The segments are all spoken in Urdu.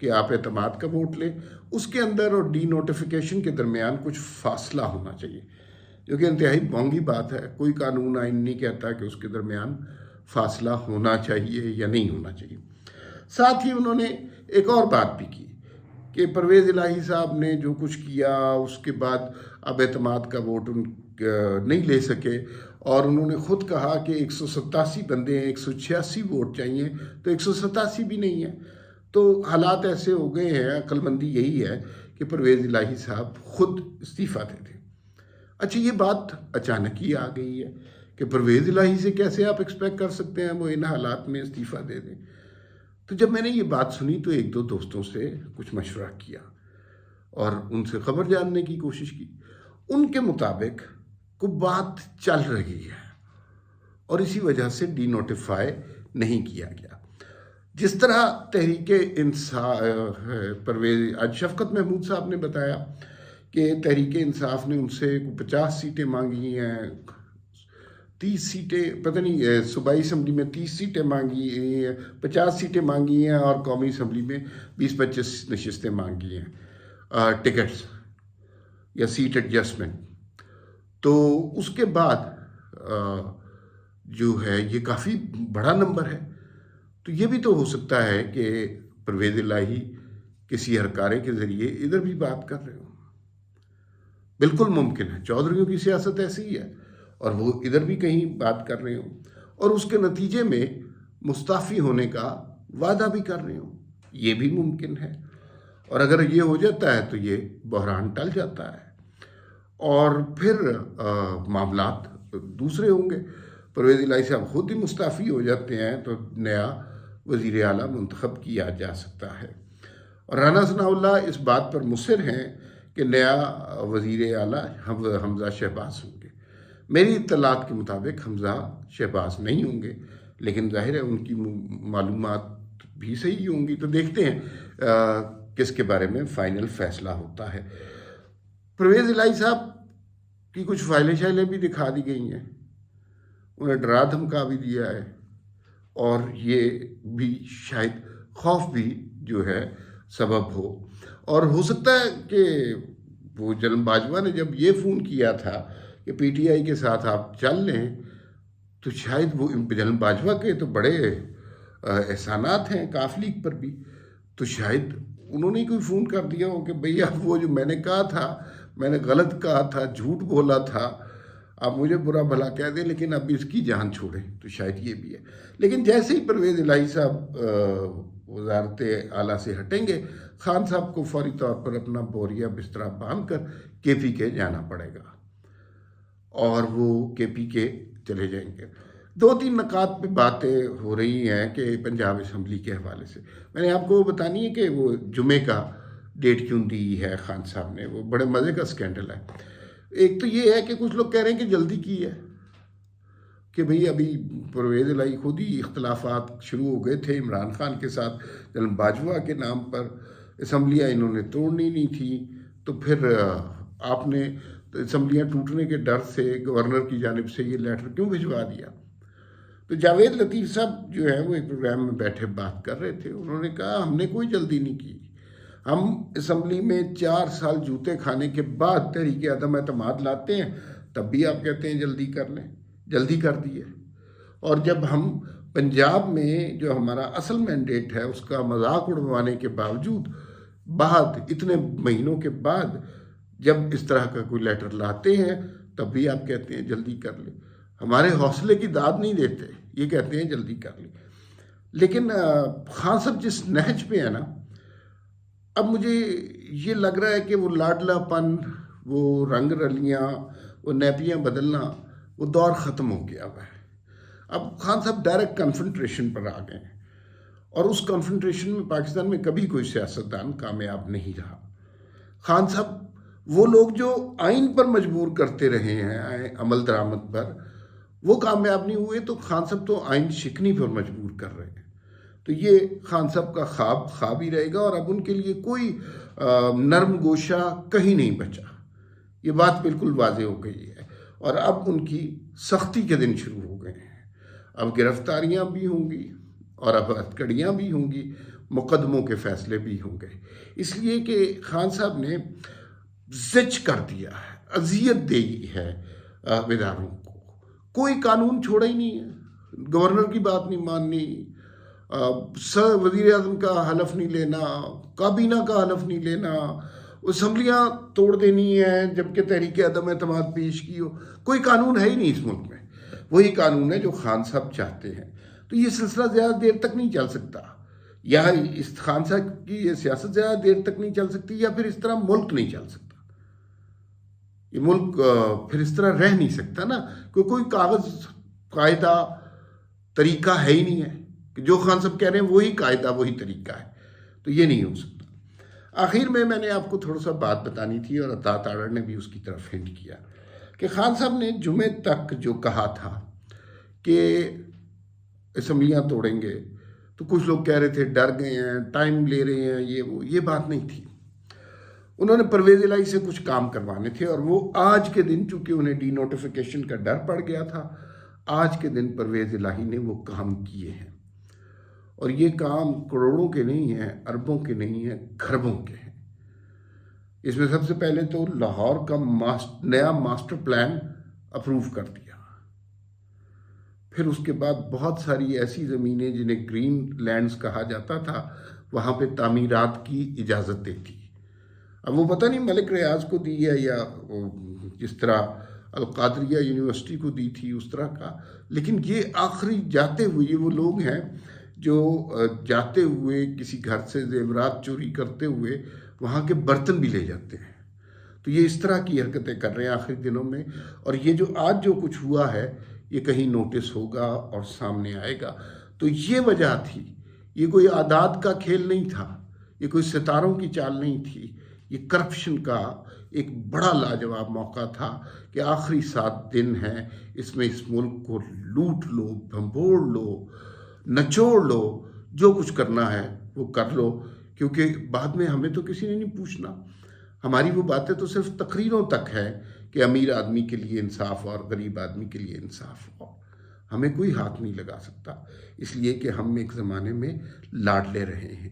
کہ آپ اعتماد کا ووٹ لیں، اس کے اندر اور ڈی نوٹیفیکیشن کے درمیان کچھ فاصلہ ہونا چاہیے، جو کہ انتہائی مہنگی بات ہے۔ کوئی قانون آئین نہیں کہتا کہ اس کے درمیان فاصلہ ہونا چاہیے یا نہیں ہونا چاہیے۔ ساتھ ہی انہوں نے ایک اور بات بھی کی کہ پرویز الہی صاحب نے جو کچھ کیا اس کے بعد اب اعتماد کا ووٹ نہیں لے سکے، اور انہوں نے خود کہا کہ 187 بندے ہیں، 186 ووٹ چاہیے، تو 187 بھی نہیں ہے۔ تو حالات ایسے ہو گئے ہیں، عقل مندی یہی ہے کہ پرویز الہی صاحب خود استعفیٰ دے دیں۔ اچھا، یہ بات اچانک ہی آ گئی ہے کہ پرویز الہی سے کیسے آپ ایکسپیکٹ کر سکتے ہیں وہ ان حالات میں استعفیٰ دے دیں؟ تو جب میں نے یہ بات سنی تو ایک دو دوستوں سے کچھ مشورہ کیا اور ان سے خبر جاننے کی کوشش کی۔ ان کے مطابق کو بات چل رہی ہے اور اسی وجہ سے ڈی نوٹیفائی نہیں کیا گیا۔ جس طرح تحریک انصاف پرویز، آج شفقت محمود صاحب نے بتایا کہ تحریک انصاف نے ان سے 50 سیٹیں مانگی ہیں، 30 سیٹیں، پتہ نہیں صوبائی اسمبلی میں 30 سیٹیں مانگی ہیں، 50 سیٹیں مانگی ہیں، اور قومی اسمبلی میں 20-25 نشستیں مانگی ہیں، ٹکٹس یا سیٹ ایڈجسٹمنٹ۔ تو اس کے بعد جو ہے یہ کافی بڑا نمبر ہے۔ تو یہ بھی تو ہو سکتا ہے کہ پرویز الہی کسی ہرکارے کے ذریعے ادھر بھی بات کر رہے ہوں، بالکل ممکن ہے۔ چودھریوں کی سیاست ایسی ہی ہے، اور وہ ادھر بھی کہیں بات کر رہے ہوں اور اس کے نتیجے میں مستعفی ہونے کا وعدہ بھی کر رہے ہوں، یہ بھی ممکن ہے۔ اور اگر یہ ہو جاتا ہے تو یہ بحران ٹل جاتا ہے اور پھر معاملات دوسرے ہوں گے۔ پرویز الہی صاحب خود ہی مستعفی ہو جاتے ہیں تو نیا وزیر اعلیٰ منتخب کیا جا سکتا ہے، اور رانا ثناء اللہ اس بات پر مصر ہیں کہ نیا وزیر اعلیٰ حمزہ شہباز ہوں گے۔ میری اطلاعات کے مطابق حمزہ شہباز نہیں ہوں گے، لیکن ظاہر ہے ان کی معلومات بھی صحیح ہوں گی، تو دیکھتے ہیں کس کے بارے میں فائنل فیصلہ ہوتا ہے۔ پرویز الہی صاحب کی کچھ فائلیں شائلیں بھی دکھا دی گئی ہیں، انہیں ڈرا دھمکا بھی دیا ہے، اور یہ بھی شاید خوف بھی جو ہے سبب ہو، اور ہو سکتا ہے کہ وہ جنرل باجوہ نے جب یہ فون کیا تھا کہ پی ٹی آئی کے ساتھ آپ چل لیں، تو شاید وہ جنرل باجوہ کے تو بڑے احسانات ہیں کاف لیگ پر بھی، تو شاید انہوں نے کوئی فون کر دیا ہو کہ بھیا وہ جو میں نے کہا تھا، میں نے غلط کہا تھا، جھوٹ بولا تھا، آپ مجھے برا بھلا کہہ دیں لیکن اب اس کی جان چھوڑیں، تو شاید یہ بھی ہے۔ لیکن جیسے ہی پرویز الہی صاحب وزارت اعلیٰ سے ہٹیں گے، خان صاحب کو فوری طور پر اپنا بوریا بستر باندھ کر کے پی کے جانا پڑے گا، اور وہ کے پی کے چلے جائیں گے۔ 2-3 نکات پہ باتیں ہو رہی ہیں کہ پنجاب اسمبلی کے حوالے سے میں نے آپ کو بتانی ہے کہ وہ جمعے کا ڈیٹ کیوں دی ہے خان صاحب نے، وہ بڑے مزے کا سکینڈل ہے۔ ایک تو یہ ہے کہ کچھ لوگ کہہ رہے ہیں کہ جلدی کی ہے، کہ بھئی ابھی پرویز الہی خود ہی اختلافات شروع ہو گئے تھے عمران خان کے ساتھ جنرل باجوہ کے نام پر، اسمبلیاں انہوں نے توڑنی نہیں تھی، تو پھر آپ نے اسمبلیاں ٹوٹنے کے ڈر سے گورنر کی جانب سے یہ لیٹر کیوں بھجوا دیا؟ تو جاوید لطیف صاحب جو ہے وہ ایک پروگرام میں بیٹھے بات کر رہے تھے، انہوں نے کہا ہم نے کوئی جلدی نہیں کی، ہم اسمبلی میں 4 سال جوتے کھانے کے بعد تحریک عدم اعتماد لاتے ہیں، تب بھی آپ کہتے ہیں جلدی کر لیں، جلدی کر دی ہے۔ اور جب ہم پنجاب میں جو ہمارا اصل مینڈیٹ ہے اس کا مذاق اڑوانے کے باوجود بعد اتنے مہینوں کے بعد جب اس طرح کا کوئی لیٹر لاتے ہیں تب بھی آپ کہتے ہیں جلدی کر لیں، ہمارے حوصلے کی داد نہیں دیتے، یہ کہتے ہیں جلدی کر لیں۔ لیکن خان صاحب جس نہج پہ ہے نا، اب مجھے یہ لگ رہا ہے کہ وہ لاڈلا پن، وہ رنگ رلیاں، وہ نیپیاں بدلنا، وہ دور ختم ہو گیا ہوا ہے۔ اب خان صاحب ڈائریکٹ کنفرنٹریشن پر آ گئے ہیں، اور اس کنفرنٹریشن میں پاکستان میں کبھی کوئی سیاستدان کامیاب نہیں رہا۔ خان صاحب وہ لوگ جو آئین پر مجبور کرتے رہے ہیں، عمل درآمد پر، وہ کامیاب نہیں ہوئے، تو خان صاحب تو آئین شکنی پر مجبور کر رہے ہیں۔ تو یہ خان صاحب کا خواب ہی رہے گا، اور اب ان کے لیے کوئی نرم گوشہ کہیں نہیں بچا، یہ بات بالکل واضح ہو گئی ہے، اور اب ان کی سختی کے دن شروع ہو گئے ہیں۔ اب گرفتاریاں بھی ہوں گی اور اب ہتھکڑیاں بھی ہوں گی، مقدموں کے فیصلے بھی ہوں گے، اس لیے کہ خان صاحب نے زج کر دیا ہے، اذیت دی ہے اداروں کو۔ کوئی قانون چھوڑا ہی نہیں ہے، گورنر کی بات نہیں ماننی، وزیر اعظم کا حلف نہیں لینا، کابینہ کا حلف نہیں لینا، اسمبلیاں توڑ دینی ہیں جبکہ تحریک عدم اعتماد پیش کی ہو۔ کوئی قانون ہے ہی نہیں اس ملک میں، وہی قانون ہے جو خان صاحب چاہتے ہیں۔ تو یہ سلسلہ زیادہ دیر تک نہیں چل سکتا، یا اس خان صاحب کی یہ سیاست زیادہ دیر تک نہیں چل سکتی، یا پھر اس طرح ملک نہیں چل سکتا۔ یہ ملک پھر اس طرح رہ نہیں سکتا نا، کوئی کاغذ قاعدہ طریقہ ہے ہی نہیں ہے کہ جو خان صاحب کہہ رہے ہیں وہی قاعدہ وہی طریقہ ہے، تو یہ نہیں ہو سکتا۔ آخر میں نے آپ کو تھوڑا سا بات بتانی تھی، اور عطا تاڑر نے بھی اس کی طرف ہنٹ کیا کہ خان صاحب نے جمعے تک جو کہا تھا کہ اسمبلیاں توڑیں گے، تو کچھ لوگ کہہ رہے تھے ڈر گئے ہیں، ٹائم لے رہے ہیں، یہ بات نہیں تھی۔ انہوں نے پرویز الہی سے کچھ کام کروانے تھے، اور وہ آج کے دن چونکہ انہیں ڈی نوٹیفیکیشن کا ڈر پڑ گیا تھا، آج کے دن پرویز الہی نے وہ کام کیے ہیں، اور یہ کام کروڑوں کے نہیں ہیں، اربوں کے نہیں ہیں، کھربوں کے ہیں۔ اس میں سب سے پہلے تو لاہور کا نیا ماسٹر پلان اپروو کر دیا، پھر اس کے بعد بہت ساری ایسی زمینیں جنہیں گرین لینڈز کہا جاتا تھا، وہاں پہ تعمیرات کی اجازت دے دی۔ اب وہ پتہ نہیں ملک ریاض کو دی ہے یا جس طرح القادریہ یونیورسٹی کو دی تھی اس طرح کا، لیکن یہ آخری جاتے ہوئے یہ وہ لوگ ہیں جو جاتے ہوئے کسی گھر سے زیورات چوری کرتے ہوئے وہاں کے برتن بھی لے جاتے ہیں۔ تو یہ اس طرح کی حرکتیں کر رہے ہیں آخری دنوں میں، اور یہ جو آج جو کچھ ہوا ہے یہ کہیں نوٹس ہوگا اور سامنے آئے گا۔ تو یہ وجہ تھی، یہ کوئی اعداد کا کھیل نہیں تھا، یہ کوئی ستاروں کی چال نہیں تھی، یہ کرپشن کا ایک بڑا لاجواب موقع تھا کہ آخری 7 دن ہیں، اس میں اس ملک کو لوٹ لو، بھنبوڑ لو، نچوڑ لو، جو کچھ کرنا ہے وہ کر لو، کیونکہ بعد میں ہمیں تو کسی نے نہیں پوچھنا۔ ہماری وہ باتیں تو صرف تقریروں تک ہے کہ امیر آدمی کے لیے انصاف اور غریب آدمی کے لیے انصاف ہو، ہمیں کوئی ہاتھ نہیں لگا سکتا، اس لیے کہ ہم ایک زمانے میں لاڈلے رہے ہیں۔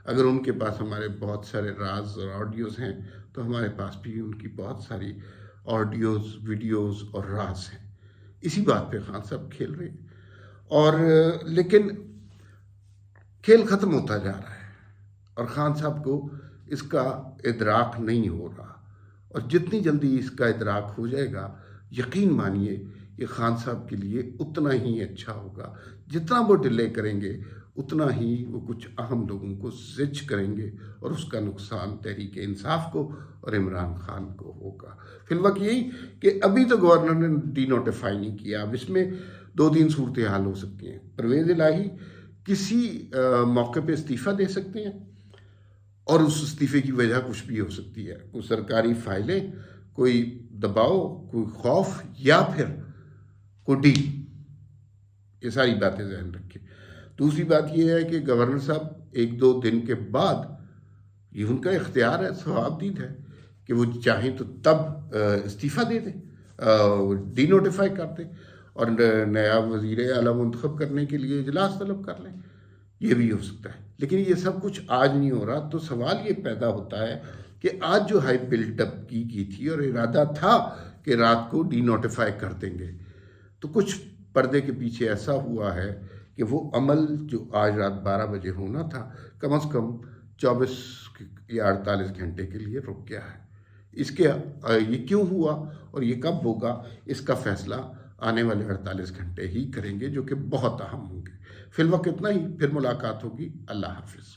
اگر ان کے پاس ہمارے بہت سارے راز اور آڈیوز ہیں تو ہمارے پاس بھی ان کی بہت ساری آڈیوز، ویڈیوز اور راز ہیں۔ اسی بات پہ خان صاحب کھیل رہے ہیں، اور لیکن کھیل ختم ہوتا جا رہا ہے، اور خان صاحب کو اس کا ادراک نہیں ہو رہا، اور جتنی جلدی اس کا ادراک ہو جائے گا، یقین مانیے یہ خان صاحب کے لیے اتنا ہی اچھا ہوگا۔ جتنا وہ ڈیلے کریں گے اتنا ہی وہ کچھ اہم لوگوں کو زج کریں گے، اور اس کا نقصان تحریک انصاف کو اور عمران خان کو ہوگا۔ فی الوقت یہی کہ ابھی تو گورنر نے ڈی نوٹیفائی نہیں کیا، اب اس میں 2-3 صورتحال ہو سکتی ہیں۔ پرویز الہی کسی موقع پہ استعفیٰ دے سکتے ہیں، اور اس استعفے کی وجہ کچھ بھی ہو سکتی ہے، کوئی سرکاری فائلیں، کوئی دباؤ، کوئی خوف، یا پھر کوئی ڈیل۔ یہ ساری باتیں ذہن رکھیں۔ دوسری بات یہ ہے کہ گورنر صاحب 1-2 دن کے بعد، یہ ان کا اختیار ہے، ثوابدید ہے کہ وہ چاہیں تو تب استعفیٰ دے دیں، ڈی نوٹیفائی کر دیں، اور نیا وزیر اعلیٰ منتخب کرنے کے لیے اجلاس طلب کر لیں، یہ بھی ہو سکتا ہے۔ لیکن یہ سب کچھ آج نہیں ہو رہا، تو سوال یہ پیدا ہوتا ہے کہ آج جو ہائی بلٹ اپ کی تھی اور ارادہ تھا کہ رات کو ڈی نوٹیفائی کر دیں گے، تو کچھ پردے کے پیچھے ایسا ہوا ہے کہ وہ عمل جو آج رات 12 بجے ہونا تھا، کم از کم 24 یا 48 گھنٹے کے لیے رک گیا ہے۔ اس کے یہ کیوں ہوا اور یہ کب ہوگا، اس کا فیصلہ آنے والے 48 گھنٹے ہی کریں گے، جو کہ بہت اہم ہوں گے۔ فی الوقت اتنا ہی، پھر ملاقات ہوگی۔ اللہ حافظ۔